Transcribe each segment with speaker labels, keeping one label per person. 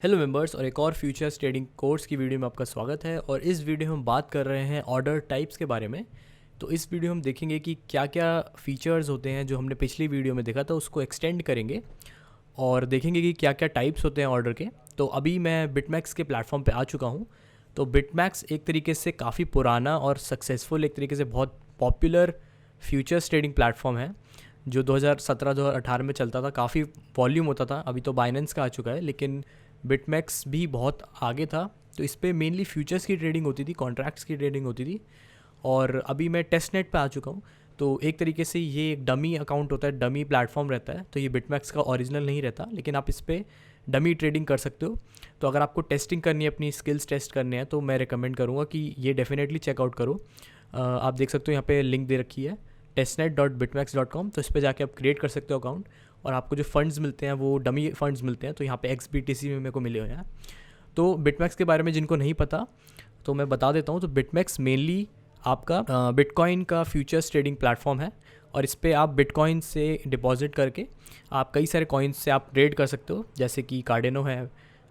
Speaker 1: Hello members और एक और फ्यूचर्स ट्रेडिंग कोर्स की वीडियो में आपका स्वागत है। और इस वीडियो में हम बात कर रहे हैं ऑर्डर टाइप्स के बारे में। तो इस वीडियो में हम देखेंगे कि क्या क्या फीचर्स होते हैं जो हमने पिछली वीडियो में देखा था, उसको एक्सटेंड करेंगे और देखेंगे कि क्या क्या टाइप्स होते हैं ऑर्डर के। तो अभी मैं बिटमैक्स के प्लेटफॉर्म पे आ चुका हूँ। तो बिटमैक्स एक तरीके से काफ़ी पुराना और सक्सेसफुल, एक तरीके से बहुत पॉपुलर फ्यूचर्स ट्रेडिंग प्लेटफॉर्म है जो 2017-2018 में चलता था। काफ़ी वॉल्यूम होता था। अभी तो बाइनेंस का आ चुका है, लेकिन बिटमैक्स भी बहुत आगे था। तो इस पर मेनली फ्यूचर्स की ट्रेडिंग होती थी, कॉन्ट्रैक्ट्स की ट्रेडिंग होती थी। और अभी मैं टेस्ट नेट पे आ चुका हूँ। तो एक तरीके से ये एक डमी अकाउंट होता है, डमी प्लेटफॉर्म रहता है। तो ये बिटमैक्स का ओरिजिनल नहीं रहता, लेकिन आप इस पर डमी ट्रेडिंग कर सकते हो। तो अगर आपको टेस्टिंग करनी है, अपनी स्किल्स टेस्ट करने हैं, तो मैं रिकमेंड करूँगा कि ये डेफिनेटली चेकआउट करो। आप देख सकते हो यहाँ पे लिंक दे रखी है testnet.bitmax.com। तो इस पर जाके आप क्रिएट कर सकते हो अकाउंट, और आपको जो फंड्स मिलते हैं वो डमी फंड्स मिलते हैं। तो यहाँ पे XBTC में मेरे को मिले हुए हैं। तो बिटमैक्स के बारे में जिनको नहीं पता तो मैं बता देता हूँ। तो बिटमैक्स मेनली आपका बिटकॉइन का फ्यूचर्स ट्रेडिंग प्लेटफॉर्म है, और इस पर आप बिटकॉइन से डिपॉजिट करके आप कई सारे कॉइन्स से आप ट्रेड कर सकते हो, जैसे कि कार्डेनो है,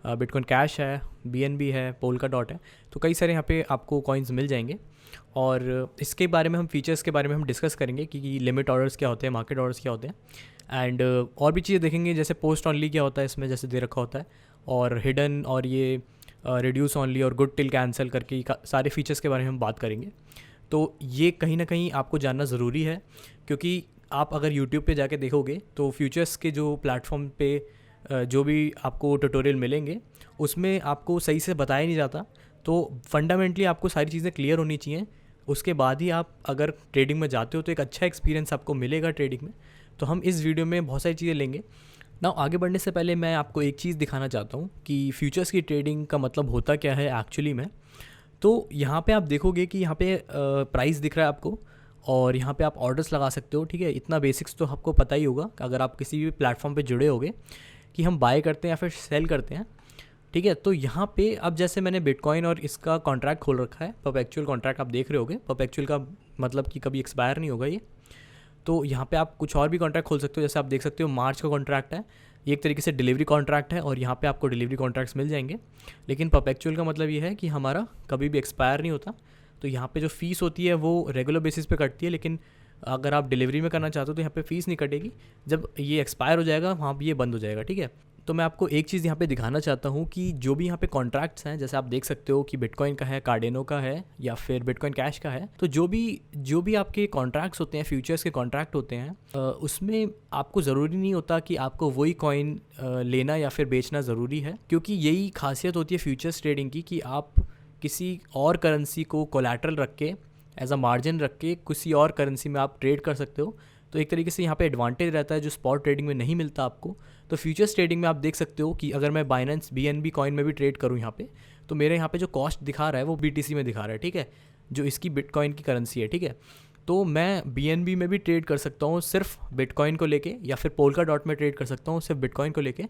Speaker 1: बिटकॉइन कैश है, BNB है, पोल्का डॉट है। तो कई सारे यहाँ पे आपको कॉइन्स मिल जाएंगे। और इसके बारे में हम फीचर्स के बारे में हम डिस्कस करेंगे कि लिमिट ऑर्डर्स क्या होते हैं, मार्केट ऑर्डर्स क्या होते हैं, एंड और भी चीज़ें देखेंगे, जैसे पोस्ट ऑनली क्या होता है इसमें, जैसे दे रखा होता है, और हिडन, और ये रिड्यूस ऑनली और गुड टिल कैंसिल करके सारे फीचर्स के बारे में हम बात करेंगे। तो ये कहीं ना कहीं आपको जानना ज़रूरी है, क्योंकि आप अगर यूट्यूब पे जाके देखोगे तो फ्यूचर्स के जो प्लेटफॉर्म पे जो भी आपको ट्यूटोरियल मिलेंगे उसमें आपको सही से बताया नहीं जाता। तो फंडामेंटली आपको सारी चीज़ें क्लियर होनी चाहिए, उसके बाद ही आप अगर ट्रेडिंग में जाते हो तो एक अच्छा एक्सपीरियंस आपको मिलेगा ट्रेडिंग में। तो हम इस वीडियो में बहुत सारी चीज़ें लेंगे ना। आगे बढ़ने से पहले मैं आपको एक चीज़ दिखाना चाहता हूँ कि फ्यूचर्स की ट्रेडिंग का मतलब होता क्या है एक्चुअली में। तो यहाँ पे आप देखोगे कि यहाँ पे प्राइस दिख रहा है आपको, और यहाँ पे आप ऑर्डर्स लगा सकते हो। ठीक है, इतना बेसिक्स तो आपको पता ही होगा अगर आप किसी भी प्लेटफॉर्म पे जुड़े होगे, कि हम बाय करते हैं या फिर सेल करते हैं। ठीक है, तो यहाँ पे अब जैसे मैंने बिटकॉइन और इसका कॉन्ट्रैक्ट खोल रखा है, परपेचुअल कॉन्ट्रैक्ट आप देख रहे होगे। परपेचुअल का मतलब कि कभी एक्सपायर नहीं होगा ये। तो यहाँ पे आप कुछ और भी कॉन्ट्रैक्ट खोल सकते हो, जैसे आप देख सकते हो मार्च का कॉन्ट्रैक्ट है, ये एक तरीके से डिलीवरी कॉन्ट्रैक्ट है, और यहाँ पे आपको डिलीवरी कॉन्ट्रैक्ट्स मिल जाएंगे। लेकिन परपेचुअल का मतलब ये है कि हमारा कभी भी एक्सपायर नहीं होता। तो यहाँ पे जो फीस होती है वो रेगुलर बेसिस पे कटती है, लेकिन अगर आप डिलीवरी में करना चाहते हो तो यहाँ पे फ़ीस नहीं कटेगी। जब ये एक्सपायर हो जाएगा वहाँ पर ये बंद हो जाएगा। ठीक है, तो मैं आपको एक चीज़ यहाँ पे दिखाना चाहता हूँ कि जो भी यहाँ पे कॉन्ट्रैक्ट्स हैं, जैसे आप देख सकते हो कि बिटकॉइन का है, कार्डेनो का है, या फिर बिटकॉइन कैश का है। तो जो भी आपके कॉन्ट्रैक्ट्स होते हैं, फ्यूचर्स के कॉन्ट्रैक्ट होते हैं, उसमें आपको ज़रूरी नहीं होता कि आपको वही कॉइन लेना या फिर बेचना ज़रूरी है, क्योंकि यही खासियत होती है फ्यूचर्स ट्रेडिंग की, कि आप किसी और करेंसी को कोलैटरल रख के, एज अ मार्जिन रख के किसी और करेंसी में आप ट्रेड कर सकते हो। तो एक तरीके से यहाँ पे एडवांटेज रहता है जो स्पॉट ट्रेडिंग में नहीं मिलता आपको। तो फ्यूचर्स ट्रेडिंग में आप देख सकते हो कि अगर मैं बाइनेंस BNB कॉइन में भी ट्रेड करूँ यहाँ पे, तो मेरे यहाँ पे जो कॉस्ट दिखा रहा है वो BTC में दिखा रहा है। ठीक है, जो इसकी बिटकॉइन की करेंसी है। ठीक है, तो मैं BNB में भी ट्रेड कर सकता हूँ सिर्फ बिटकॉइन को लेके, या फिर पोल्का डॉट में ट्रेड कर सकता हूँ सिर्फ बिटकॉइन को लेके।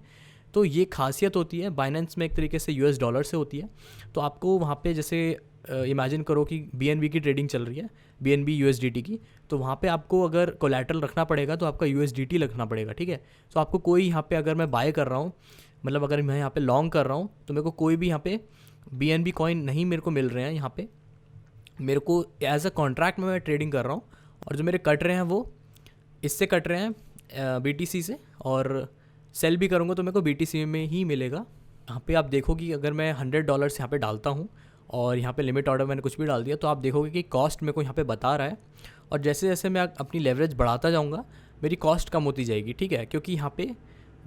Speaker 1: तो ये खासियत होती है बाइनेंस में, एक तरीके से US डॉलर से होती है। तो आपको वहाँ पे जैसे इमेजिन करो कि BNB की ट्रेडिंग चल रही है, BNB USDT की, तो वहाँ पे आपको अगर कोलैटरल रखना पड़ेगा तो आपका USDT रखना पड़ेगा। ठीक है, तो आपको कोई यहाँ पे, अगर मैं बाय कर रहा हूँ, मतलब अगर मैं यहाँ पे लॉन्ग कर रहा हूँ, तो मेरे को कोई भी यहाँ पे BNB कॉइन नहीं मेरे को मिल रहे हैं। यहाँ पे मेरे को एज अ कॉन्ट्रैक्ट में मैं ट्रेडिंग कर रहा हूँ, और जो मेरे कट रहे हैं वो इससे कट रहे हैं BTC से, और सेल भी करूँगा तो मेरे को BTC में ही मिलेगा। यहाँ पे आप देखो कि अगर मैं $100 यहाँ पे डालता हूँ, और यहाँ पे लिमिट ऑर्डर मैंने कुछ भी डाल दिया, तो आप देखोगे कि कॉस्ट मेरे को यहाँ पे बता रहा है। और जैसे जैसे मैं अपनी लेवरेज बढ़ाता जाऊँगा, मेरी कॉस्ट कम होती जाएगी। ठीक है, क्योंकि यहाँ पे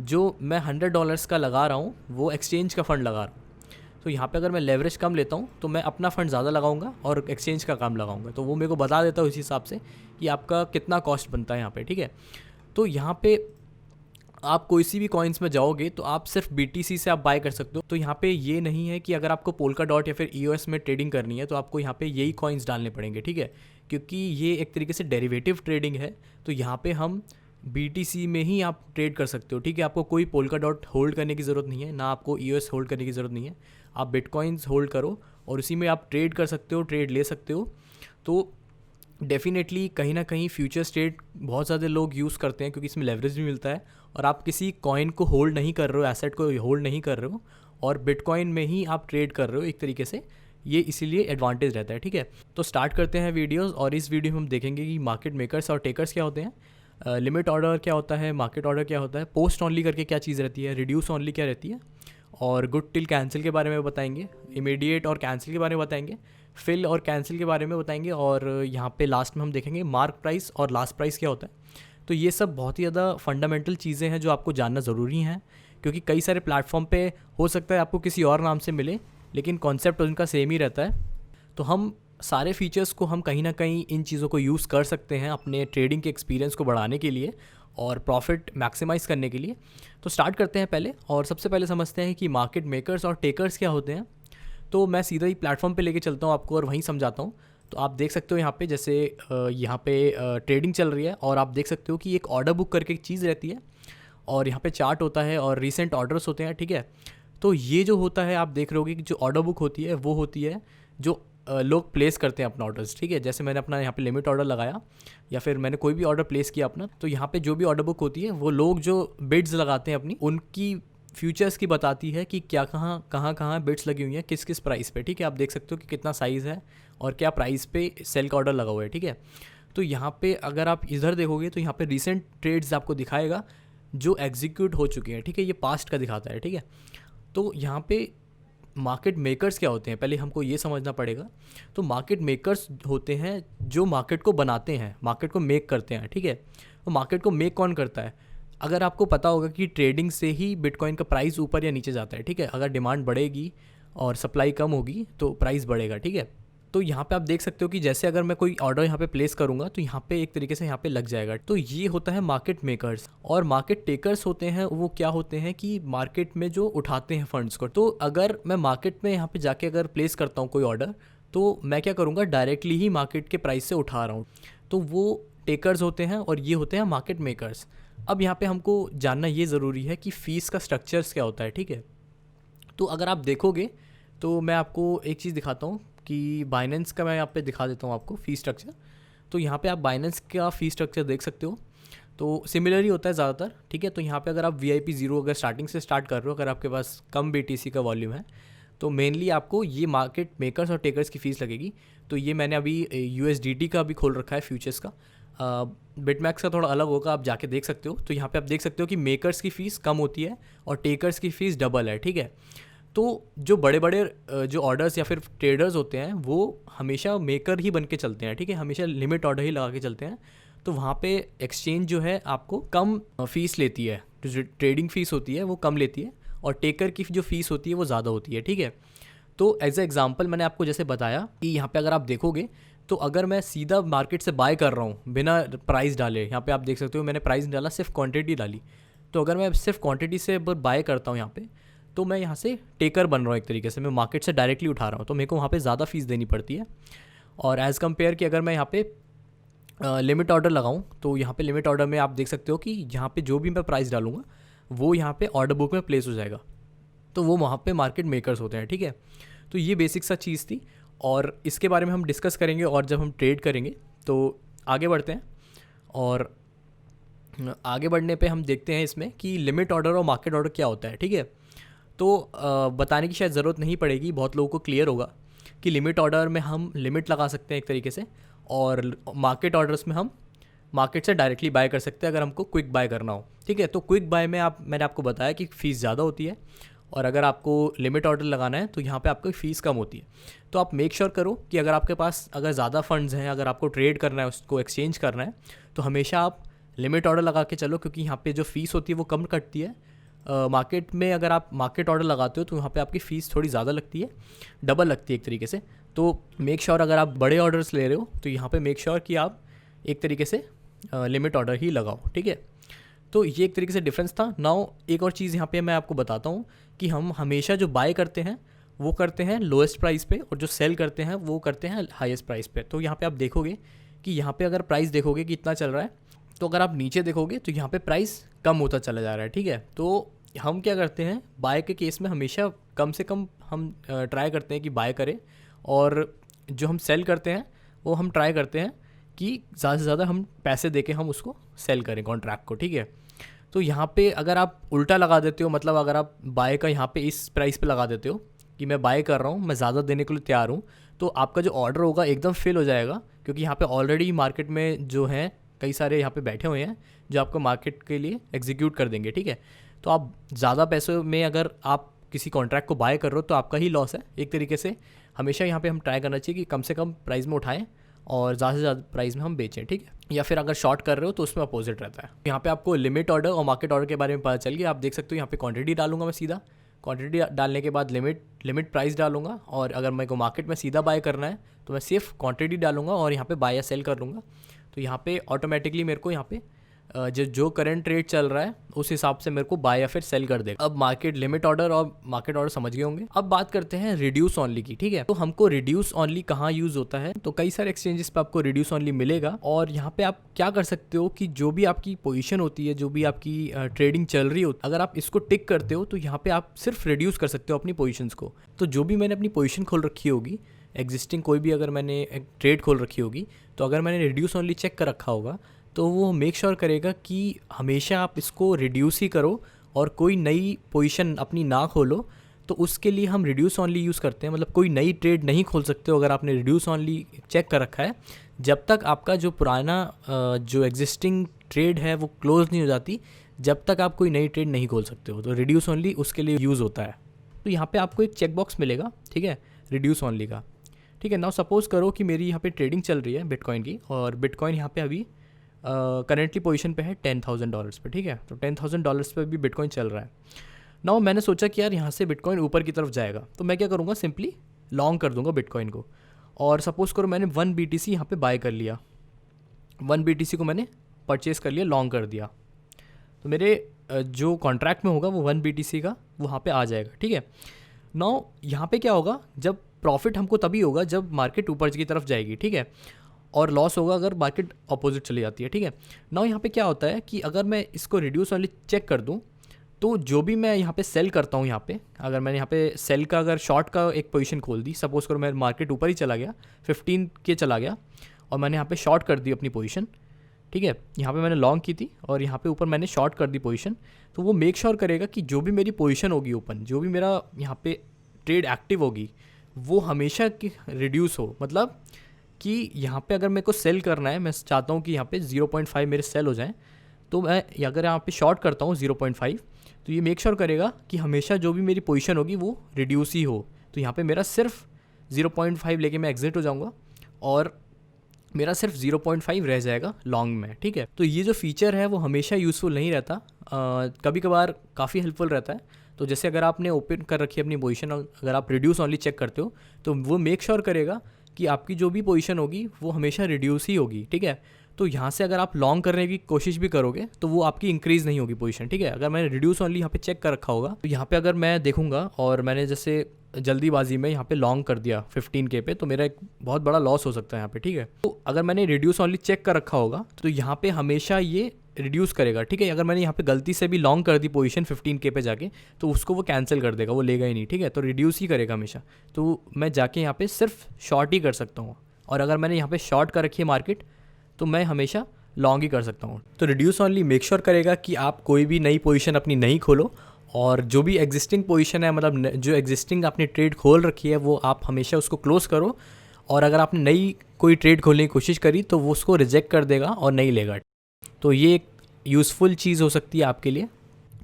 Speaker 1: जो मैं $100 का लगा रहा हूँ वो एक्सचेंज का फ़ंड लगा रहा हूँ। तो यहाँ पे अगर मैं लेवरेज कम लेता हूँ तो मैं अपना फ़ंड ज़्यादा लगाऊंगा और एक्सचेंज का काम लगाऊंगा। तो वो मेरे को बता देता है उस हिसाब से कि आपका कितना कॉस्ट बनता है यहाँ पे। ठीक है, तो यहाँ पे आप कोई सी भी कॉइन्स में जाओगे तो आप सिर्फ BTC से आप बाय कर सकते हो। तो यहाँ पे ये नहीं है कि अगर आपको पोल्का डॉट या फिर EOS में ट्रेडिंग करनी है तो आपको यहाँ पे यही कॉइन्स डालने पड़ेंगे। ठीक है, क्योंकि ये एक तरीके से डेरिवेटिव ट्रेडिंग है। तो यहाँ पे हम BTC में ही आप ट्रेड कर सकते हो। ठीक है, आपको कोई पोल्का डॉट होल्ड करने की ज़रूरत नहीं है, ना आपको EOS होल्ड करने की ज़रूरत नहीं है। आप बिटकॉइंस होल्ड करो और उसी में आप ट्रेड कर सकते हो, ट्रेड ले सकते हो। तो डेफिनेटली कहीं ना कहीं फ्यूचर्स ट्रेड बहुत ज़्यादा लोग यूज़ करते हैं, क्योंकि इसमें लेवरेज भी मिलता है, और आप किसी कॉइन को होल्ड नहीं कर रहे हो, एसेट को होल्ड नहीं कर रहे हो, और बिटकॉइन में ही आप ट्रेड कर रहे हो एक तरीके से, ये इसीलिए एडवांटेज रहता है। ठीक है, तो स्टार्ट करते हैं वीडियोस, और इस वीडियो में हम देखेंगे कि मार्केट मेकर्स और टेकर्स क्या होते हैं, लिमिट ऑर्डर क्या होता है, मार्केट ऑर्डर क्या होता है, पोस्ट ऑनली करके क्या चीज़ रहती है, रिड्यूस ऑनली क्या रहती है, और गुड टिल कैंसिल के बारे में बताएंगे, इमीडिएट और कैंसिल के बारे में बताएंगे, फिल और कैंसिल के बारे में बताएंगे, और यहाँ पे लास्ट में हम देखेंगे मार्क प्राइस और लास्ट प्राइस क्या होता है। तो ये सब बहुत ही ज़्यादा फंडामेंटल चीज़ें हैं जो आपको जानना ज़रूरी हैं, क्योंकि कई सारे प्लेटफॉर्म पे हो सकता है आपको किसी और नाम से मिले, लेकिन कॉन्सेप्ट उनका सेम ही रहता है। तो हम सारे फीचर्स को हम कहीं ना कहीं इन चीज़ों को यूज़ कर सकते हैं अपने ट्रेडिंग के एक्सपीरियंस को बढ़ाने के लिए और प्रॉफिट मैक्सिमाइज़ करने के लिए। तो स्टार्ट करते हैं पहले, और सबसे पहले समझते हैं कि मार्केट मेकर्स और टेकर्स क्या होते हैं। तो मैं सीधा ही प्लेटफॉर्म पे लेके चलता हूँ आपको और वहीं समझाता हूँ। तो आप देख सकते हो यहाँ पे, जैसे यहाँ पे ट्रेडिंग चल रही है, और आप देख सकते हो कि एक ऑर्डर बुक करके एक चीज़ रहती है, और यहाँ पे चार्ट होता है और रीसेंट ऑर्डर्स होते हैं। ठीक है, तो ये जो होता है आप देख रहे होगे कि जो ऑर्डर बुक होती है वो होती है जो लोग प्लेस करते हैं अपना ऑर्डर्स। ठीक है, जैसे मैंने अपना यहाँ पे लिमिट ऑर्डर लगाया या फिर मैंने कोई भी ऑर्डर प्लेस किया अपना, तो यहाँ पे जो भी ऑर्डर बुक होती है वो लोग जो बिड्स लगाते हैं अपनी, उनकी फ्यूचर्स की बताती है कि क्या कहाँ बिड्स लगी हुई हैं, किस किस प्राइस पे। ठीक है, आप देख सकते हो कि कितना साइज़ है और क्या प्राइस पे सेल का ऑर्डर लगा हुआ है। ठीक है, तो यहाँ पे अगर आप इधर देखोगे तो यहाँ पे रिसेंट ट्रेड्स आपको दिखाएगा जो एग्जीक्यूट हो चुके हैं। ठीक है, ये पास्ट का दिखाता है। ठीक है, तो यहाँ पे मार्केट मेकर्स क्या होते हैं पहले हमको ये समझना पड़ेगा। तो मार्केट मेकर्स होते हैं जो मार्केट को बनाते हैं, मार्केट को मेक करते हैं। ठीक है, तो मार्केट को मेक कौन करता है? अगर आपको पता होगा कि ट्रेडिंग से ही बिटकॉइन का प्राइस ऊपर या नीचे जाता है। ठीक है, अगर डिमांड बढ़ेगी और सप्लाई कम होगी तो प्राइस बढ़ेगा। ठीक है, तो यहाँ पे आप देख सकते हो कि जैसे अगर मैं कोई ऑर्डर यहाँ पे प्लेस करूँगा तो यहाँ पे एक तरीके से यहाँ पे लग जाएगा। तो ये होता है मार्केट मेकर्स। और मार्केट टेकर्स होते हैं वो क्या होते हैं कि मार्केट में जो उठाते हैं फंड्स को। तो अगर मैं मार्केट में यहाँ पे जाके अगर प्लेस करता हूँ कोई ऑर्डर, तो मैं क्या करूँगा, डायरेक्टली ही मार्केट के प्राइस से उठा रहा हूँ। तो वो टेकर्स होते हैं और ये होते हैं मार्केट मेकर्स। अब यहाँ पे हमको जानना ये ज़रूरी है कि फ़ीस का स्ट्रक्चर्स क्या होता है। ठीक है, तो अगर आप देखोगे तो मैं आपको एक चीज़ दिखाता हूँ कि बाइनेंस का मैं यहाँ पे दिखा देता हूँ आपको फ़ी स्ट्रक्चर। तो यहाँ पे आप बाइनेंस का फ़ी स्ट्रक्चर देख सकते हो, तो सिमिलर ही होता है ज़्यादातर। ठीक है, तो यहाँ पे अगर आप VIP 0 अगर स्टार्टिंग से स्टार्ट कर रहे हो, अगर आपके पास कम BTC का वॉल्यूम है, तो मेनली आपको ये मार्केट मेकर्स और टेकर्स की फ़ीस लगेगी। तो ये मैंने अभी USDT का भी खोल रखा है फ्यूचर्स का, बिटमैक्स का थोड़ा अलग होगा, आप जाके देख सकते हो। तो यहाँ पे आप देख सकते हो कि मेकर्स की फ़ीस कम होती है और टेकर्स की फ़ीस डबल है। ठीक है, तो जो बड़े बड़े जो ऑर्डर्स या फिर ट्रेडर्स होते हैं वो हमेशा मेकर ही बन के चलते हैं। ठीक है, हमेशा लिमिट ऑर्डर ही लगा के चलते हैं। तो वहाँ पे एक्सचेंज जो है आपको कम फ़ीस लेती है, जो ट्रेडिंग फ़ीस होती है वो कम लेती है, और टेकर की जो फ़ीस होती है वो ज़्यादा होती है। ठीक है, तो एज ए एग्जांपल मैंने आपको जैसे बताया कि यहाँ पे अगर आप देखोगे तो अगर मैं सीधा मार्केट से बाय कर रहा हूँ बिना प्राइस डाले, यहाँ पे आप देख सकते हो मैंने प्राइस डाला, सिर्फ क्वांटिटी डाली। तो अगर मैं सिर्फ क्वांटिटी से बाय करता हूँ यहाँ पे, तो मैं यहाँ से टेकर बन रहा हूँ एक तरीके से, मैं मार्केट से डायरेक्टली उठा रहा हूँ, तो मेरे को वहाँ पे ज़्यादा फीस देनी पड़ती है। और एज़ कम्पेयर कि अगर मैं यहाँ पे लिमिट ऑर्डर लगाऊँ, तो यहाँ पे लिमिट ऑर्डर में आप देख सकते हो कि यहाँ पे जो भी मैं प्राइस डालूंगा वो यहाँ पे ऑर्डर बुक में प्लेस हो जाएगा। तो वो वहाँ पे मार्केट मेकर्स होते हैं। ठीक है, तो ये बेसिक सा चीज़ थी, और इसके बारे में हम डिस्कस करेंगे और जब हम ट्रेड करेंगे। तो आगे बढ़ते हैं, और आगे बढ़ने पे हम देखते हैं इसमें कि लिमिट ऑर्डर और मार्केट ऑर्डर क्या होता है। ठीक है, तो बताने की शायद ज़रूरत नहीं पड़ेगी, बहुत लोगों को क्लियर होगा कि लिमिट ऑर्डर में हम लिमिट लगा सकते हैं एक तरीके से, और मार्केट ऑर्डर्स में हम मार्केट से डायरेक्टली बाय कर सकते हैं अगर हमको क्विक बाय करना हो। ठीक है, तो क्विक बाय में मैंने आपको बताया कि फ़ीस ज़्यादा होती है, और अगर आपको लिमिट ऑर्डर लगाना है तो यहाँ पे आपकी फ़ीस कम होती है। तो आप मेक श्योर करो कि अगर आपके पास अगर ज़्यादा फंड्स हैं, अगर आपको ट्रेड करना है, उसको एक्सचेंज करना है, तो हमेशा आप लिमिट ऑर्डर लगा के चलो, क्योंकि यहाँ पे जो फ़ीस होती है वो कम कटती है। मार्केट में अगर आप मार्केट ऑर्डर लगाते हो तो यहाँ पे आपकी फ़ीस थोड़ी ज़्यादा लगती है, डबल लगती है एक तरीके से। तो मेक श्योर अगर आप बड़े ऑर्डर्स ले रहे हो तो यहाँ पे मेक श्योर कि आप एक तरीके से लिमिट ऑर्डर ही लगाओ। ठीक है, तो ये एक तरीके से डिफरेंस था। नाउ एक और चीज़ यहाँ पे मैं आपको बताता हूँ कि हम हमेशा जो बाय करते हैं वो करते हैं लोएस्ट प्राइस पे, और जो सेल करते हैं वो करते हैं हाईएस्ट प्राइस पे। तो यहाँ पे आप देखोगे कि यहाँ पे अगर प्राइस देखोगे कि इतना चल रहा है, तो अगर आप नीचे देखोगे तो यहाँ पे प्राइस कम होता चला जा रहा है। ठीक है, तो हम क्या करते हैं, बाय के केस में हमेशा कम से कम हम ट्राई करते हैं कि बाय करें, और जो हम सेल करते हैं वो हम ट्राई करते हैं कि ज़्यादा से ज़्यादा हम पैसे देके हम उसको सेल करें कॉन्ट्रैक्ट को। ठीक है, तो यहाँ पे अगर आप उल्टा लगा देते हो, मतलब अगर आप बाय का यहाँ पे इस प्राइस पे लगा देते हो कि मैं बाय कर रहा हूँ, मैं ज़्यादा देने के लिए तैयार हूँ, तो आपका जो ऑर्डर होगा एकदम फेल हो जाएगा, क्योंकि यहाँ पे ऑलरेडी मार्केट में जो हैं कई सारे यहाँ पे बैठे हुए हैं जो आपको मार्केट के लिए एग्जीक्यूट कर देंगे, ठीक है। तो आप ज़्यादा पैसों में अगर आप किसी कॉन्ट्रैक्ट को बाय कर रहे हो तो आपका ही लॉस है एक तरीके से। हमेशा यहाँ पे हम ट्राई करना चाहिए कि कम से कम प्राइस में उठाएं और ज़्यादा से ज़्यादा प्राइस में हम बेचें, ठीक है। या फिर अगर शॉर्ट कर रहे हो तो उसमें अपोजिट रहता है। यहाँ पे आपको लिमिट ऑर्डर और मार्केट ऑर्डर के बारे में पता चल गया। आप देख सकते हो यहाँ पे क्वांटिटी डालूंगा मैं सीधा, क्वांटिटी डालने के बाद लिमिट प्राइस डालूंगा, और अगर मेरे को मार्केट में सीधा बाय करना है तो मैं सिर्फ क्वांटिटी डालूंगा और यहाँ पे बाय या सेल कर लूँगा। तो यहाँ पे ऑटोमेटिकली मेरे को यहाँ पे जो करंट रेट चल रहा है उस हिसाब से मेरे को बाय या फिर सेल कर देगा। अब मार्केट लिमिट ऑर्डर और मार्केट ऑर्डर समझ गए होंगे। अब बात करते हैं रिड्यूस ऑनली की, ठीक है। तो हमको रिड्यूस ऑनली कहाँ यूज होता है, तो कई सारे एक्सचेंजेस पे आपको रिड्यूस ऑनली मिलेगा। और यहाँ पे आप क्या कर सकते हो कि जो भी आपकी पोजीशन होती है, जो भी आपकी ट्रेडिंग चल रही होती है, अगर आप इसको टिक करते हो तो यहाँ पे आप सिर्फ रिड्यूस कर सकते हो अपनी पोजिशंस को। तो जो भी मैंने अपनी पोजिशन खोल रखी होगी एग्जिस्टिंग, कोई भी अगर मैंने एक ट्रेड खोल रखी होगी, तो अगर मैंने रिड्यूस ऑनली चेक कर रखा होगा तो वो मेक श्योर करेगा कि हमेशा आप इसको रिड्यूस ही करो और कोई नई पोजीशन अपनी ना खोलो। तो उसके लिए हम रिड्यूस ऑनली यूज़ करते हैं, मतलब कोई नई ट्रेड नहीं खोल सकते हो अगर आपने रिड्यूस ऑनली चेक कर रखा है, जब तक आपका जो पुराना जो एग्जिस्टिंग ट्रेड है वो क्लोज नहीं हो जाती, जब तक आप कोई नई ट्रेड नहीं खोल सकते हो। तो रिड्यूस ऑनली उसके लिए यूज़ होता है। तो यहाँ पे आपको एक चेक बॉक्स मिलेगा, ठीक है, रिड्यूस ऑनली का, ठीक है। नाउ सपोज़ करो कि मेरी यहाँ पे ट्रेडिंग चल रही है बिटकॉइन की, और बिटकॉइन यहाँ पे अभी करेंटली पोजीशन पे है $10,000 पे, ठीक है। तो $10,000 पे भी बिटकॉइन चल रहा है। नाउ मैंने सोचा कि यार यहाँ से बिटकॉइन ऊपर की तरफ जाएगा, तो मैं क्या करूँगा, सिंपली लॉन्ग कर दूंगा बिटकॉइन को। और सपोज़ करो मैंने 1 BTC यहाँ पे बाय कर लिया, 1 BTC को मैंने परचेस कर लिया, लॉन्ग कर दिया, तो मेरे जो कॉन्ट्रैक्ट में होगा वो 1 BTC का वहाँ पे आ जाएगा, ठीक है। नाउ यहाँ पे क्या होगा, जब प्रॉफिट हमको तभी होगा जब मार्केट ऊपर की तरफ जाएगी, ठीक है, और लॉस होगा अगर मार्केट अपोजिट चली जाती है, ठीक है। नाउ यहाँ पे क्या होता है कि अगर मैं इसको रिड्यूस ऑनली चेक कर दूँ तो जो भी मैं यहाँ पे सेल करता हूँ, यहाँ पे अगर मैंने यहाँ पे सेल का अगर शॉर्ट का एक पोजीशन खोल दी, सपोज करो मैं मार्केट ऊपर ही चला गया 15 के चला गया और मैंने यहाँ पे शॉर्ट कर दी अपनी पोजीशन, ठीक है। यहाँ पे मैंने लॉन्ग की थी और यहाँ पे ऊपर मैंने शॉर्ट कर दी पोजीशन, तो वो मेक श्योर करेगा कि जो भी मेरी पोजीशन होगी ओपन, जो भी मेरा यहाँ पे ट्रेड एक्टिव होगी, वो हमेशा की रिड्यूस हो। मतलब कि यहाँ पे अगर मेरे को सेल करना है, मैं चाहता हूँ कि यहाँ पे 0.5 मेरे सेल हो जाएं, तो मैं अगर यहाँ पे शॉर्ट करता हूँ 0.5, तो ये मेक श्योर करेगा कि हमेशा जो भी मेरी पोजीशन होगी वो रिड्यूस ही हो। तो यहाँ पे मेरा सिर्फ 0.5 लेके मैं एग्जिट हो जाऊँगा और मेरा सिर्फ 0.5 रह जाएगा लॉन्ग में, ठीक है। तो ये जो फीचर है वो हमेशा यूज़फुल नहीं रहता, कभी कभार काफ़ी हेल्पफुल रहता है। तो जैसे अगर आपने ओपन कर रखी है अपनी पोजीशन और अगर आप रिड्यूस ऑनली चेक करते हो तो वो मेक श्योर करेगा कि आपकी जो भी पोजीशन होगी वो हमेशा रिड्यूस ही होगी, ठीक है। तो यहाँ से अगर आप लॉन्ग करने की कोशिश भी करोगे तो वो आपकी इंक्रीज़ नहीं होगी पोजीशन, ठीक है। अगर मैंने रिड्यूस ऑनली यहाँ पे चेक कर रखा होगा तो यहाँ पे अगर मैं देखूँगा और मैंने जैसे जल्दीबाजी में यहाँ पे लॉन्ग कर दिया 15K पे, तो मेरा एक बहुत बड़ा लॉस हो सकता है यहाँ पे, ठीक है। तो अगर मैंने रिड्यूस ऑनली चेक कर रखा होगा तो यहाँ पे हमेशा ये रिड्यूस करेगा, ठीक है। अगर मैंने यहाँ पे गलती से भी लॉन्ग कर दी पोजीशन 15K पे जाके, तो उसको वो कैंसिल कर देगा, वो लेगा ही नहीं, ठीक है। तो रिड्यूस ही करेगा हमेशा। तो मैं जाके यहाँ पे सिर्फ शॉर्ट ही कर सकता हूँ, और अगर मैंने यहाँ पे शॉर्ट कर रखी है मार्केट तो मैं हमेशा लॉन्ग ही कर सकता हूँ। तो रिड्यूस ऑनली मेक श्योर करेगा कि आप कोई भी नई पोजीशन अपनी नहीं खोलो, और जो भी एग्जिस्टिंग पोजीशन है, मतलब जो एग्जिस्टिंग आपने ट्रेड खोल रखी है वो आप हमेशा उसको क्लोज करो, और अगर आपने नई कोई ट्रेड खोलने की कोशिश करी तो वो उसको रिजेक्ट कर देगा और नहीं लेगा। तो ये एक यूज़फुल चीज़ हो सकती है आपके लिए।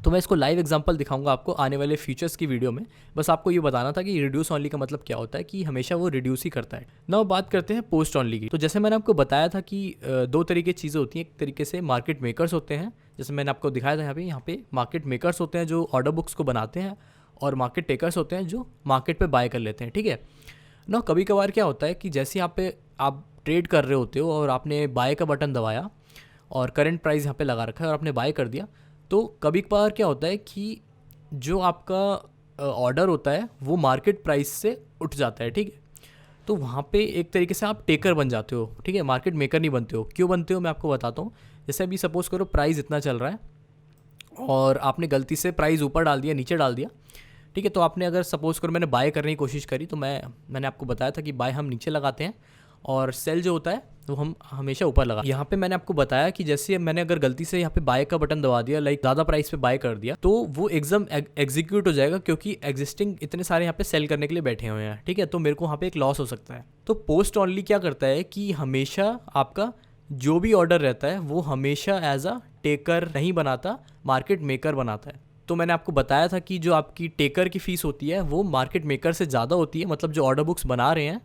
Speaker 1: तो मैं इसको लाइव एग्जांपल दिखाऊंगा आपको आने वाले फीचर्स की वीडियो में। बस आपको ये बताना था कि रिड्यूस ऑनली का मतलब क्या होता है, कि हमेशा वो रिड्यूस ही करता है। नाउ बात करते हैं पोस्ट ऑनली की। तो जैसे मैंने आपको बताया था कि दो तरीके की चीज़ें होती हैं। एक तरीके से मार्केट मेकर्स होते हैं, जैसे मैंने आपको दिखाया था यहाँ पे मार्केट मेकर्स होते हैं जो ऑर्डर बुक्स को बनाते हैं, और मार्केट टेकर्स होते हैं जो मार्केट पर बाय कर लेते हैं, ठीक है। ना कभी कभार क्या होता है कि जैसे यहाँ पे आप ट्रेड कर रहे होते हो और आपने बाय का बटन दबाया और करंट प्राइस यहाँ पे लगा रखा है और आपने बाय कर दिया, तो कभी कभार क्या होता है कि जो आपका ऑर्डर होता है वो मार्केट प्राइस से उठ जाता है, ठीक है। तो वहाँ पे एक तरीके से आप टेकर बन जाते हो, ठीक है, मार्केट मेकर नहीं बनते हो। क्यों बनते हो मैं आपको बताता हूँ। जैसे अभी सपोज़ करो प्राइस इतना चल रहा है और आपने गलती से प्राइस ऊपर डाल दिया, नीचे डाल दिया, ठीक है। तो आपने अगर सपोज़ करो मैंने बाय करने की कोशिश करी, तो मैंने आपको बताया था कि बाय हम नीचे लगाते हैं और सेल जो होता है वो हम हमेशा ऊपर लगा। यहाँ पे मैंने आपको बताया कि जैसे मैंने अगर गलती से यहाँ पे बाय का बटन दबा दिया, लाइक ज़्यादा प्राइस पे बाय कर दिया, तो वो एकदम एग्जीक्यूट हो जाएगा, क्योंकि एग्जिस्टिंग इतने सारे यहाँ पे सेल करने के लिए बैठे हुए हैं, ठीक है। तो मेरे को वहाँ पे एक लॉस हो सकता है। तो पोस्ट ओनली क्या करता है कि हमेशा आपका जो भी ऑर्डर रहता है वो हमेशा एज अ टेकर नहीं बनाता, मार्केट मेकर बनाता है। तो मैंने आपको बताया था कि जो आपकी टेकर की फ़ीस होती है वो मार्केट मेकर से ज़्यादा होती है। मतलब जो ऑर्डर बुक्स बना रहे हैं,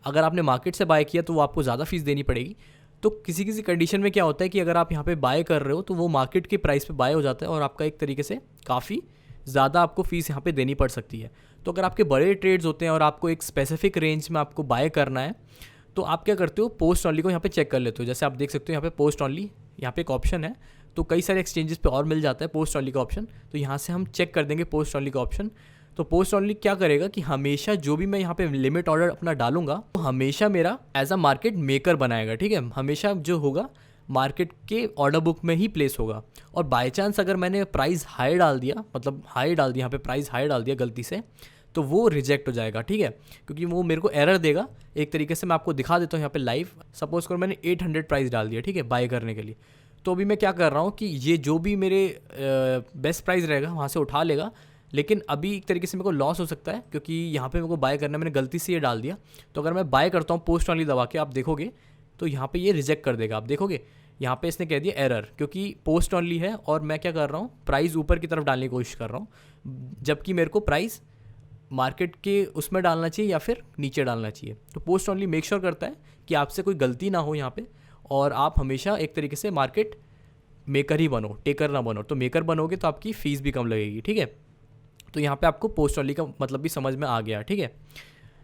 Speaker 1: अगर आपने मार्केट से बाय किया तो वो आपको ज़्यादा फीस देनी पड़ेगी। तो किसी किसी कंडीशन में क्या होता है कि अगर आप यहाँ पे बाय कर रहे हो तो वो मार्केट के प्राइस पे बाय हो जाता है और आपका एक तरीके से काफ़ी ज़्यादा आपको फ़ीस यहाँ पे देनी पड़ सकती है। तो अगर आपके बड़े ट्रेड्स होते हैं और आपको एक स्पेसिफिक रेंज में आपको बाय करना है, तो आप क्या करते हो, पोस्ट ओनली को यहाँ पे चेक कर लेते हो। जैसे आप देख सकते हो यहाँ पे पोस्ट ओनली, यहाँ पे एक ऑप्शन है, तो कई सारे एक्सचेंजेस पे और मिल जाता है पोस्ट ओनली का ऑप्शन। तो यहाँ से हम चेक कर देंगे पोस्ट ओनली का ऑप्शन। तो पोस्ट ओनली क्या करेगा कि हमेशा जो भी मैं यहाँ पे लिमिट ऑर्डर अपना डालूंगा तो हमेशा मेरा एज अ मार्केट मेकर बनाएगा, ठीक है। हमेशा जो होगा मार्केट के ऑर्डर बुक में ही प्लेस होगा। और बाय चांस अगर मैंने प्राइस हाई डाल दिया, मतलब हाई डाल दिया, यहाँ पे प्राइस हाई डाल दिया गलती से, तो वो रिजेक्ट हो जाएगा, ठीक है, क्योंकि वो मेरे को एरर देगा। एक तरीके से मैं आपको दिखा देता हूँ यहाँ पे लाइव। सपोज करो मैंने 800 प्राइस डाल दिया, ठीक है, बाय करने के लिए। तो अभी मैं क्या कर रहा हूँ कि ये जो भी मेरे बेस्ट प्राइस रहेगा वहाँ से उठा लेगा, लेकिन अभी एक तरीके से मेरे को लॉस हो सकता है, क्योंकि यहाँ पे मेरे को बाय करना है, मैंने गलती से ये डाल दिया। तो अगर मैं बाय करता हूँ पोस्ट ओनली दबा के, आप देखोगे तो यहाँ पे ये रिजेक्ट कर देगा। आप देखोगे यहाँ पे इसने कह दिया एरर, क्योंकि पोस्ट ओनली है और मैं क्या कर रहा हूँ, प्राइस ऊपर की तरफ डालने की कोशिश कर रहा हूँ, जबकि मेरे को प्राइस मार्केट के उसमें डालना चाहिए या फिर नीचे डालना चाहिए। तो पोस्ट ओनली मेक श्योर करता है कि आपसे कोई गलती ना हो यहाँ पे, और आप हमेशा एक तरीके से मार्केट मेकर ही बनो, टेकर ना बनो। तो मेकर बनोगे तो आपकी फ़ीस भी कम लगेगी, ठीक है। तो यहाँ पे आपको पोस्ट ओनली का मतलब भी समझ में आ गया, ठीक है।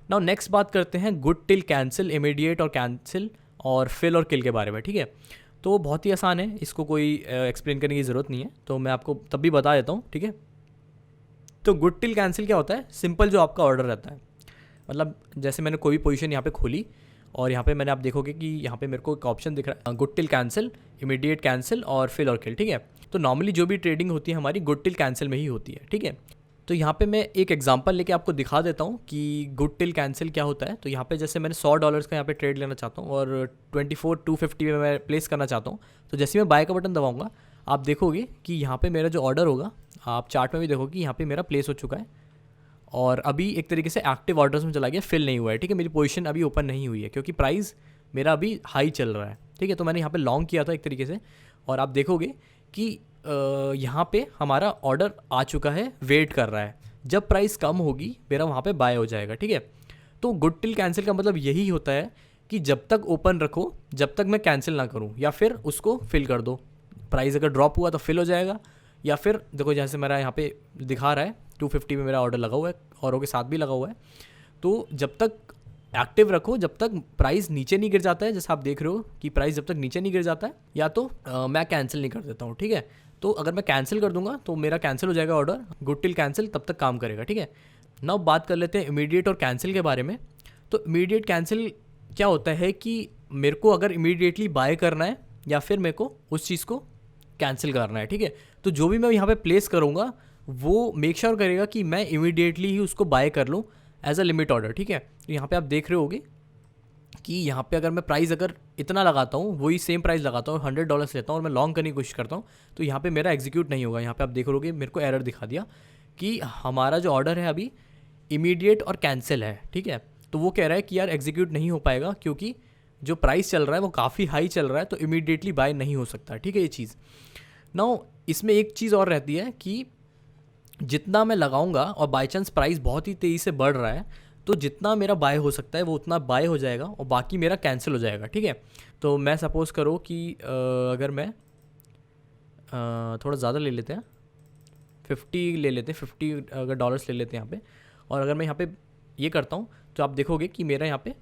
Speaker 1: नाउ नेक्स्ट बात करते हैं गुड टिल कैंसिल, इमीडिएट और कैंसिल और फिल और किल के बारे में, ठीक है। तो बहुत ही आसान है, इसको कोई एक्सप्लेन करने की ज़रूरत नहीं है, तो मैं आपको तब भी बता देता हूँ, ठीक है। तो गुड टिल कैंसिल क्या होता है, सिंपल जो आपका ऑर्डर रहता है, मतलब जैसे मैंने कोई भी पोजीशन यहाँ पे खोली और यहाँ पे मैंने, आप देखोगे कि यहाँ पे मेरे को एक ऑप्शन दिख रहा है good till cancel, immediate cancel और फिल और किल, ठीक है। तो नॉर्मली जो भी ट्रेडिंग होती है हमारी गुड टिल कैंसिल में ही होती है, ठीक है। तो यहाँ पे मैं एक एग्जांपल लेके आपको दिखा देता हूँ कि गुड टिल कैंसिल क्या होता है। तो यहाँ पे जैसे मैंने $100 का यहाँ पे ट्रेड लेना चाहता हूँ और 24,250 में मैं प्लेस करना चाहता हूँ। तो जैसे मैं बाय का बटन दबाऊंगा, आप देखोगे कि यहाँ पे मेरा जो ऑर्डर होगा, आप चार्ट में भी देखोगे कि यहाँ पे मेरा प्लेस हो चुका है और अभी एक तरीके से एक्टिव ऑर्डर्स में चला गया, फिल नहीं हुआ है, ठीक है। मेरी पोजीशन अभी ओपन नहीं हुई है क्योंकि प्राइस मेरा अभी हाई चल रहा है, ठीक है। तो मैंने यहाँ पे लॉन्ग किया था एक तरीके से, और आप देखोगे कि यहाँ पे हमारा ऑर्डर आ चुका है, वेट कर रहा है, जब प्राइस कम होगी मेरा वहाँ पे बाय हो जाएगा, ठीक है। तो गुड टिल कैंसिल का मतलब यही होता है कि जब तक ओपन रखो, जब तक मैं कैंसिल ना करूँ, या फिर उसको फिल कर दो। प्राइस अगर ड्रॉप हुआ तो फिल हो जाएगा, या फिर देखो जैसे मेरा यहाँ पे दिखा रहा है 250 में मेरा ऑर्डर लगा हुआ है, औरों के साथ भी लगा हुआ है। तो जब तक एक्टिव रखो, जब तक प्राइस नीचे नहीं गिर जाता है, जैसे आप देख रहे हो कि प्राइस जब तक नीचे नहीं गिर जाता है, या तो मैं कैंसिल नहीं कर देता हूँ, ठीक है। तो अगर मैं कैंसिल कर दूंगा तो मेरा कैंसिल हो जाएगा ऑर्डर, गुड टिल कैंसिल तब तक काम करेगा, ठीक है। नाउ बात कर लेते हैं इमीडिएट और कैंसिल के बारे में। तो इमीडिएट कैंसिल क्या होता है कि मेरे को अगर इमीडिएटली बाय करना है या फिर मेरे को उस चीज़ को कैंसिल करना है, ठीक है। तो जो भी मैं यहाँ पे प्लेस करूँगा वो मेक श्योर करेगा कि मैं इमीडिएटली ही उसको बाय कर लूँ एज अ लिमिट ऑर्डर, ठीक है। तो यहाँ पे आप देख रहे होगे कि यहाँ पे अगर मैं प्राइस अगर इतना लगाता हूँ, वही सेम प्राइस लगाता हूँ, $100 लेता हूँ और मैं लॉन्ग करने की कोशिश करता हूँ, तो यहाँ पे मेरा एग्जीक्यूट नहीं होगा। यहाँ पे आप देख लोगे मेरे को एरर दिखा दिया कि हमारा जो ऑर्डर है अभी इमीडिएट और कैंसिल है, ठीक है। तो वो कह रहा है कि यार एग्जीक्यूट नहीं हो पाएगा क्योंकि जो प्राइस चल रहा है वो काफ़ी हाई चल रहा है, तो इमीडिएटली बाय नहीं हो सकता, ठीक है ये चीज़। नाउ इसमें एक चीज़ और रहती है कि जितना मैं लगाऊंगा और बाई चांस प्राइस बहुत ही तेज़ी से बढ़ रहा है, तो जितना मेरा बाय हो सकता है वो उतना बाय हो जाएगा और बाकी मेरा कैंसिल हो जाएगा, ठीक है। तो मैं सपोज़ करो कि अगर मैं थोड़ा ज़्यादा ले लेते हैं, 50 ले लेते हैं, 50 अगर डॉलर्स ले लेते हैं यहाँ पे, और अगर मैं यहाँ पे ये करता हूँ तो आप देखोगे कि मेरा यहाँ पे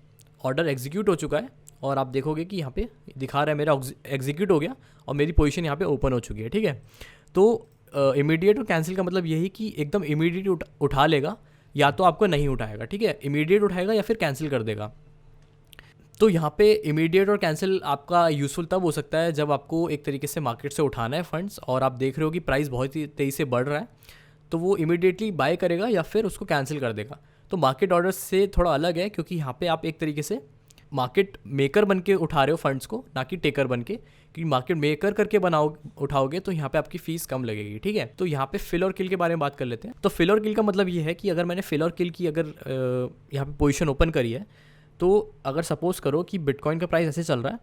Speaker 1: ऑर्डर एग्जीक्यूट हो चुका है, और आप देखोगे कि यहाँ पे दिखा रहा है मेरा एग्जीक्यूट हो गया और मेरी पोजीशन यहाँ पे ओपन हो चुकी है, ठीक है। तो इमीडिएट और कैंसिल का मतलब यही कि एकदम इमीडिएट उठा लेगा, या तो आपको नहीं उठाएगा, ठीक है। इमीडिएट उठाएगा या फिर कैंसिल कर देगा। तो यहाँ पे इमीडिएट और कैंसिल आपका यूज़फुल तब हो सकता है जब आपको एक तरीके से मार्केट से उठाना है फंड्स और आप देख रहे हो कि प्राइस बहुत ही तेज़ी से बढ़ रहा है, तो वो इमीडिएटली बाय करेगा या फिर उसको कैंसिल कर देगा। तो मार्केट ऑर्डर से थोड़ा अलग है क्योंकि यहाँ पे आप एक तरीके से मार्केट मेकर बन के उठा रहे हो फंड्स को, ना कि टेकर बन के, क्योंकि मार्केट मेकर करके उठाओगे तो यहाँ पे आपकी फीस कम लगेगी, ठीक है। तो यहाँ पे फिल और किल के बारे में बात कर लेते हैं। तो फिल और किल का मतलब ये है कि अगर मैंने फिल और किल की अगर यहाँ पे पोजीशन ओपन करी है, तो अगर सपोज़ करो कि बिटकॉइन का प्राइस ऐसे चल रहा है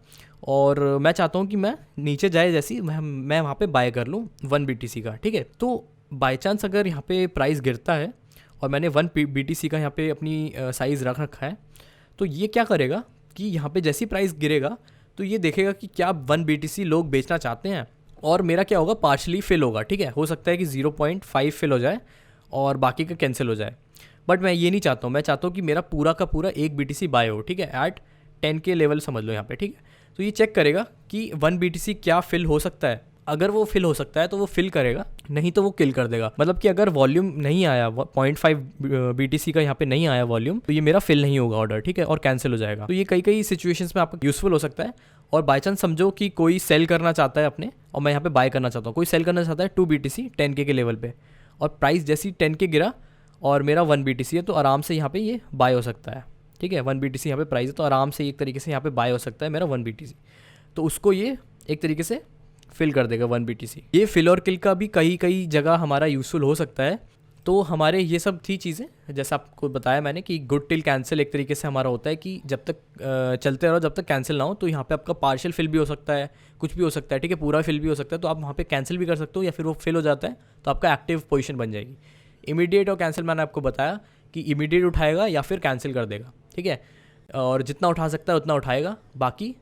Speaker 1: और मैं चाहता हूँ कि मैं नीचे जाए जैसी मैं वहाँ पे बाय कर लूँ 1 BTC का, ठीक है। तो बाय चांस अगर यहाँ पे प्राइस गिरता है और मैंने 1 BTC का यहाँ पे अपनी साइज़ रख रखा है, तो ये क्या करेगा कि यहाँ पे जैसी प्राइस गिरेगा तो ये देखेगा कि क्या 1 BTC लोग बेचना चाहते हैं, और मेरा क्या होगा, पार्शली फिल होगा, ठीक है। हो सकता है कि 0.5 फिल हो जाए और बाकी का कैंसिल हो जाए, बट मैं ये नहीं चाहता हूँ। मैं चाहता हूँ कि मेरा पूरा का पूरा 1 BTC बाय हो, ठीक है, एट 10 के लेवल समझ लो यहाँ पे, ठीक है। तो ये चेक करेगा कि 1 BTC क्या फिल हो सकता है। अगर वो फिल हो सकता है तो वो फिल करेगा, नहीं तो वो किल कर देगा। मतलब कि अगर वॉल्यूम नहीं आया 0.5 BTC का यहाँ पे नहीं आया वॉल्यूम, तो ये मेरा फिल नहीं होगा ऑर्डर, ठीक है, और कैंसिल हो जाएगा। तो ये कई सिचुएशंस में आपको यूजफुल हो सकता है। और बाई चांस समझो कि कोई सेल करना चाहता है अपने, और मैं यहाँ पे बाय करना चाहता हूँ, कोई सेल करना चाहता है 2 BTC 10K के लेवल पे, और प्राइस जैसी 10K गिरा और मेरा 1 BTC है, तो आराम से यहाँ पे ये बाय हो सकता है, ठीक है। 1 BTC यहाँ पे प्राइस है, तो आराम से एक तरीके से यहाँ पे बाय हो सकता है मेरा 1 BTC। तो उसको ये एक तरीके से फिल कर देगा 1 BTC। ये फिल और किल का भी कई जगह हमारा यूज़फुल हो सकता है। तो हमारे ये सब थी चीज़ें, जैसा आपको बताया मैंने कि गुड टिल कैंसिल एक तरीके से हमारा होता है कि जब तक चलते रहो जब तक कैंसिल ना हो। तो यहाँ पे आपका पार्शियल फिल भी हो सकता है, कुछ भी हो सकता है, ठीक है, पूरा फिल भी हो सकता है। तो आप वहाँ पे कैंसिल भी कर सकते हो, या फिर वो फिल हो जाता है तो आपका एक्टिव पोजीशन बन जाएगी। इमीडिएट और कैंसिल मैंने आपको बताया कि इमीडिएट उठाएगा या फिर कैंसिल कर देगा, ठीक है, और जितना उठा सकता है उतना उठाएगा, बाकी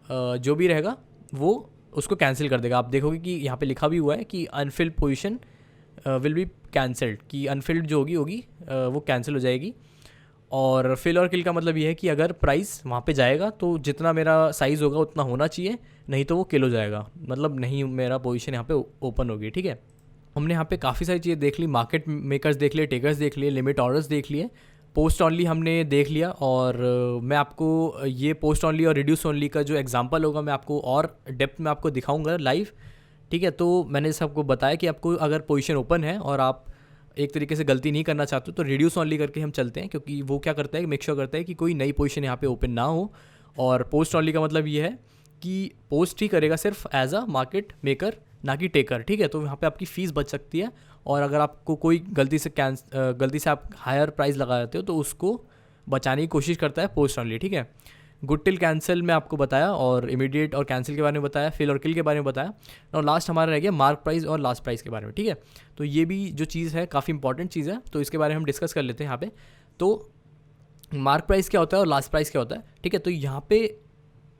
Speaker 1: जो भी रहेगा वो उसको कैंसिल कर देगा। आप देखोगे कि यहाँ पे लिखा भी हुआ है कि Anfield position will be cancelled, कि अनफिल्ड जो होगी वो कैंसिल हो जाएगी। और फिल और किल का मतलब ये है कि अगर प्राइस वहाँ पे जाएगा तो जितना मेरा साइज़ होगा उतना होना चाहिए, नहीं तो वो किल हो जाएगा, मतलब नहीं मेरा पोजीशन यहाँ पे ओपन होगी, ठीक है। हमने यहाँ पे काफ़ी सारी चीज़ें देख ली, मार्केट मेकर्स देख लिए, टेकर्स देख लिए, लिमिट ऑर्डर्स देख लिए, पोस्ट ऑनली हमने देख लिया। और मैं आपको ये पोस्ट ऑनली और रिड्यूस ऑनली का जो एग्जांपल होगा मैं आपको और डेप्थ में आपको दिखाऊंगा लाइव, ठीक है। तो मैंने सबको बताया कि आपको अगर पोजीशन ओपन है और आप एक तरीके से गलती नहीं करना चाहते तो रिड्यूस ऑनली करके हम चलते हैं, क्योंकि वो क्या करता है, मेक श्योर करता है कि कोई नई पोजीशन यहाँ पे ओपन ना हो। और पोस्ट ऑनली का मतलब ये है कि पोस्ट ही करेगा सिर्फ एज अ मार्केट मेकर, ना कि टेकर, ठीक है। तो यहाँ पे आपकी फ़ीस बच सकती है। और अगर आपको कोई गलती से आप हायर प्राइस लगा देते हो तो उसको बचाने की कोशिश करता है पोस्ट ऑनली, ठीक है। गुड टिल कैंसिल में आपको बताया, और इमीडिएट और कैंसिल के बारे में बताया, फिल और किल के बारे में बताया, और लास्ट हमारा रह गया मार्क प्राइस और लास्ट प्राइस के बारे में, ठीक है। तो ये भी जो चीज़ है काफ़ी इंपॉर्टेंट चीज़ है, तो इसके बारे में हम डिस्कस कर लेते हैं यहाँ पे। तो मार्क प्राइस क्या होता है और लास्ट प्राइस क्या होता है, ठीक है। तो यहाँ पे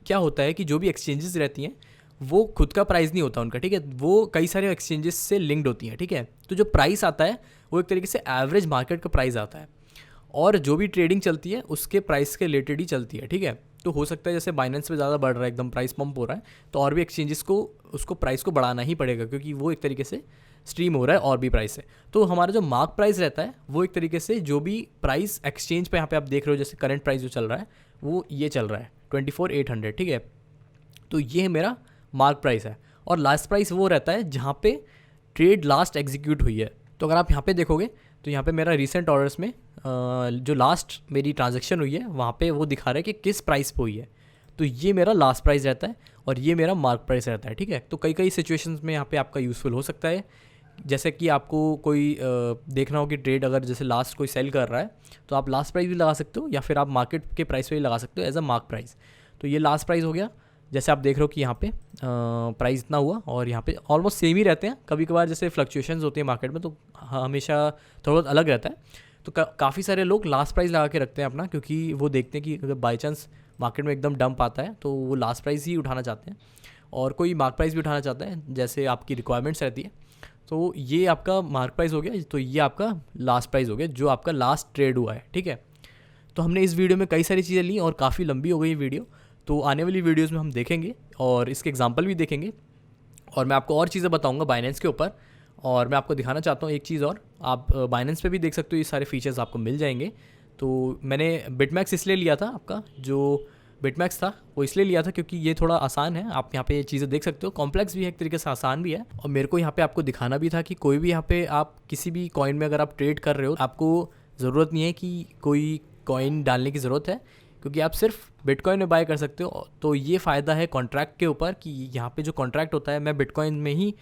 Speaker 1: क्या होता है कि जो भी एक्सचेंजेस रहती हैं वो खुद का प्राइस नहीं होता उनका, ठीक है, वो कई सारे एक्सचेंजेस से लिंक्ड होती हैं, ठीक है। तो जो प्राइस आता है वो एक तरीके से एवरेज मार्केट का प्राइस आता है, और जो भी ट्रेडिंग चलती है उसके प्राइस के रिलेटेड ही चलती है, ठीक है। तो हो सकता है जैसे बाइनेंस पे ज़्यादा बढ़ रहा है, एकदम प्राइस पंप हो रहा है, तो और भी एक्सचेंजेस को उसको प्राइस को बढ़ाना ही पड़ेगा, क्योंकि वो एक तरीके से स्ट्रीम हो रहा है और भी प्राइस से। तो हमारा जो मार्क प्राइस रहता है वो एक तरीके से जो भी प्राइस एक्सचेंज पे यहाँ पे आप देख रहे हो, जैसे करंट प्राइस जो चल रहा है वो ये चल रहा है 24,800, ठीक है। तो ये मेरा मार्क प्राइस है। और लास्ट प्राइस वो रहता है जहाँ पे ट्रेड लास्ट एग्जीक्यूट हुई है। तो अगर आप यहाँ पे देखोगे तो यहाँ पे मेरा रिसेंट ऑर्डर्स में जो लास्ट मेरी ट्रांजैक्शन हुई है वहाँ पे वो दिखा रहा है कि किस प्राइस पे हुई है। तो ये मेरा लास्ट प्राइस रहता है और ये मेरा मार्क प्राइस रहता है, ठीक है। तो कई सिचुएशंस में यहाँ पे आपका यूज़फुल हो सकता है, जैसे कि आपको कोई देखना हो कि ट्रेड अगर जैसे लास्ट कोई सेल कर रहा है तो आप लास्ट प्राइस भी लगा सकते हो, या फिर आप मार्केट के प्राइस पे भी लगा सकते हो एज अ मार्क प्राइस। तो ये लास्ट प्राइस हो गया। जैसे आप देख रहे हो कि यहाँ पे प्राइस इतना हुआ और यहाँ पे ऑलमोस्ट सेम ही रहते हैं, कभी कभार जैसे फ्लक्चुएशंस होती है मार्केट में तो हमेशा थोड़ा बहुत अलग रहता है। तो काफ़ी सारे लोग लास्ट प्राइस लगा के रखते हैं अपना, क्योंकि वो देखते हैं कि अगर बाई चांस मार्केट में एकदम डंप आता है तो वो लास्ट प्राइस ही उठाना चाहते हैं, और कोई मार्क प्राइस भी उठाना चाहता है जैसे आपकी रिक्वायरमेंट्स रहती है। तो ये आपका मार्क प्राइस हो गया, तो ये आपका लास्ट प्राइस हो गया जो आपका लास्ट ट्रेड हुआ है, ठीक है। तो हमने इस वीडियो में कई सारी चीज़ें ली और काफ़ी लंबी हो गई वीडियो, तो आने वाली वीडियोस में हम देखेंगे और इसके एग्जांपल भी देखेंगे, और मैं आपको और चीज़ें बताऊंगा बाइनेंस के ऊपर। और मैं आपको दिखाना चाहता हूँ एक चीज़ और, आप बाइनेंस पे भी देख सकते हो, ये सारे फीचर्स आपको मिल जाएंगे। तो मैंने बिटमैक्स इसलिए लिया था, आपका जो बिटमैक्स था वो इसलिए लिया था क्योंकि ये थोड़ा आसान है, आप यहाँ पे ये चीज़ें देख सकते हो, कॉम्प्लेक्स भी है एक तरीके से, आसान भी है। और मेरे को यहाँ पे आपको दिखाना भी था कि कोई भी यहाँ पे आप किसी भी कॉइन में अगर आप ट्रेड कर रहे हो, आपको ज़रूरत नहीं है कि कोई कॉइन डालने की ज़रूरत है, क्योंकि आप सिर्फ बिटकॉइन में बाय कर सकते हो। तो ये फ़ायदा है कॉन्ट्रैक्ट के ऊपर कि यहाँ पे जो कॉन्ट्रैक्ट होता है मैं बिटकॉइन में ही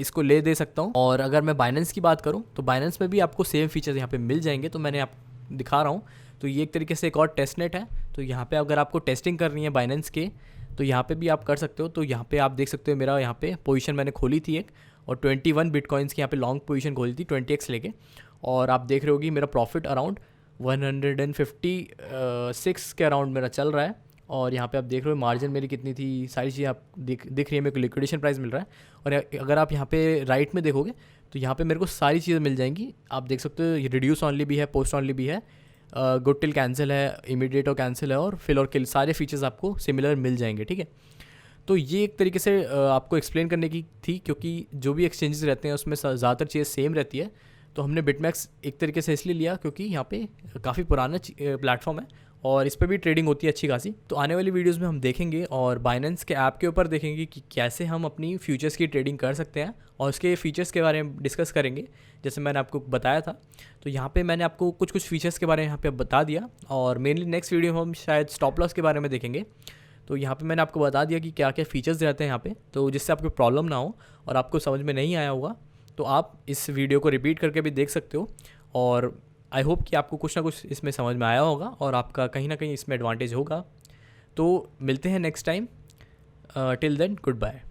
Speaker 1: इसको ले दे सकता हूँ। और अगर मैं बाइनेंस की बात करूँ तो बाइनेंस में भी आपको सेम फीचर्स यहाँ पे मिल जाएंगे। तो मैंने आप दिखा रहा हूँ। तो ये एक तरीके से एक और टेस्ट नेट है। तो यहाँ पे अगर आपको टेस्टिंग करनी है बाइनेंस के तो यहाँ पे भी आप कर सकते हो। तो यहाँ पे आप देख सकते हो मेरा यहाँ पे पोजीशन मैंने खोली थी एक, और 21 बिटकॉइंस की यहाँ पे लॉन्ग पोजीशन खोली थी 20x लेके। और आप देख रहे होगी मेरा प्रॉफिट अराउंड 156 के अराउंड मेरा चल रहा है। और यहाँ पे आप देख रहे हो मार्जिन मेरी कितनी थी, सारी चीज़ें आप दिख रही है। मेरे को लिक्विडेशन प्राइस मिल रहा है। और अगर आप यहाँ पे राइट में देखोगे तो यहाँ पे मेरे को सारी चीज़ें मिल जाएंगी। आप देख सकते हो रिड्यूस ऑनली भी है, पोस्ट ऑनली भी है, गुड टिल कैंसिल है, इमीडिएट और कैंसिल है, और फिल और किल, सारे फीचर्स आपको सिमिलर मिल जाएंगे। ठीक है, तो ये एक तरीके से आपको एक्सप्लेन करने की थी, क्योंकि जो भी एक्सचेंजेस रहते हैं उसमें ज़्यादातर चीज़ें सेम रहती है। तो हमने बिटमैक्स एक तरीके से इसलिए लिया क्योंकि यहाँ पे काफ़ी पुराना प्लेटफॉर्म है और इस पर भी ट्रेडिंग होती है अच्छी खासी। तो आने वाली वीडियोस में हम देखेंगे और बाइनेंस के ऐप के ऊपर देखेंगे कि कैसे हम अपनी फ्यूचर्स की ट्रेडिंग कर सकते हैं, और उसके फीचर्स के बारे में डिस्कस करेंगे जैसे मैंने आपको बताया था। तो यहाँ पे मैंने आपको कुछ फीचर्स के बारे में यहाँ पे बता दिया, और मेनली नेक्स्ट वीडियो में हम शायद स्टॉप लॉस के बारे में देखेंगे। तो यहाँ पे मैंने आपको बता दिया कि क्या क्या फीचर्स रहते हैं यहाँ पे, तो जिससे आपको प्रॉब्लम ना हो और आपको समझ में नहीं आया होगा तो आप इस वीडियो को रिपीट करके भी देख सकते हो। और आई होप कि आपको कुछ ना कुछ इसमें समझ में आया होगा और आपका कहीं ना कहीं इसमें एडवांटेज होगा। तो मिलते हैं next time. Till then good bye.